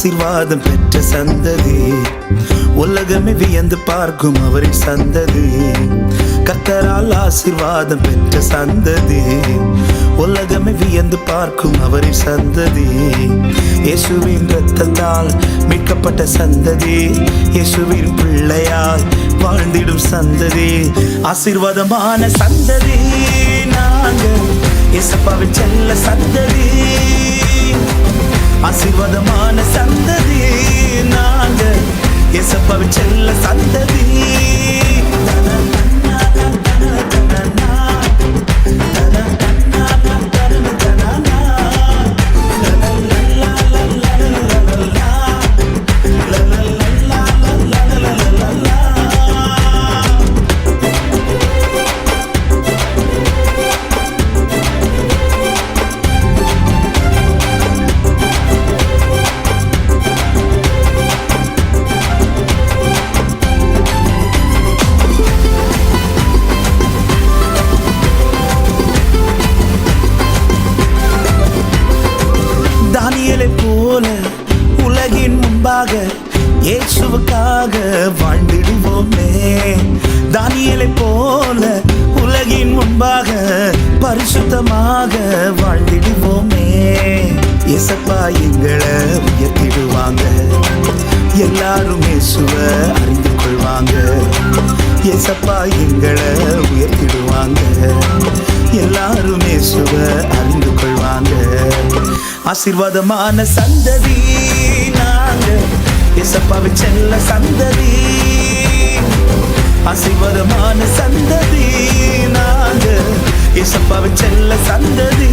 ஆசீர்வாதம் பெற்ற சந்ததி, உலகமே வியந்து பார்க்கும் அவரின் சந்ததி. கர்த்தரால் ஆசீர்வாதம் பெற்ற சந்ததி, உலகமே வியந்து பார்க்கும் அவரின் சந்ததி. இயேசுவின் இரத்தத்தால் மீட்கப்பட்ட சந்ததி, இயேசுவின் பிள்ளையால் வாழ்ந்திடும் சந்ததி. ஆசீர்வாதமான சந்ததி நாங்கள், இயேசப்பாவின் செல்ல சந்ததி. ஆசீர்வாதமான சந்ததி நாங்கள், இயேசப்பாவின் செல்ல சந்ததி. தானியேலை போல உலகின் முன்பாக இயேசுவுக்காக வாழ்ந்திடுவோமே. தானியேலை போல உலகின் முன்பாக பரிசுத்தமாக வாழ்ந்திடுவோமே. இயேசப்பா எங்களை உயர்த்திடுவாங்க, எல்லாரும் இயேசுவை அறிந்து கொள்வாங்க. இயேசப்பா எங்களை உயர்த்திடுவாங்க, எல்லாரும் இயேசுவை அறிந்து கொள்வாங்க. ஆசீர்வாதமான சந்ததி நாங்கள், இயேசப்பாவின் செல்ல சந்ததி. ஆசீர்வாதமான சந்ததி நாங்கள், இயேசப்பாவின் செல்ல சந்ததி.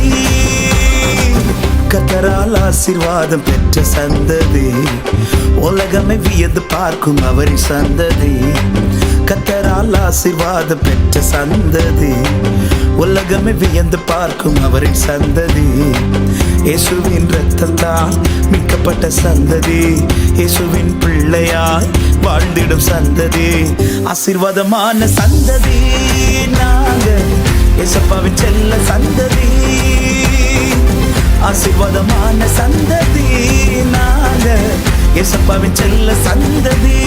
கர்த்தரால் ஆசீர்வாதம் பெற்ற சந்ததி, உலகமே வியந்து பார்க்கும் அவரின் சந்ததி. கர்த்தரால் ஆசீர்வாதம் பெற்ற சந்ததி, உலகமே வியந்து பார்க்கும் அவரின் சந்ததி. இயேசுவின் இரத்தத்தால் மீட்கப்பட்ட சந்ததி, இயேசுவின் பிள்ளையாய் வாழ்ந்திடும் சந்ததி. ஆசீர்வாதமான சந்ததி நாங்கள், இயேசப்பாவின் செல்ல சந்ததி. ஆசீர்வாதமான சந்ததி நாங்கள், இயேசப்பாவின் செல்ல சந்ததி.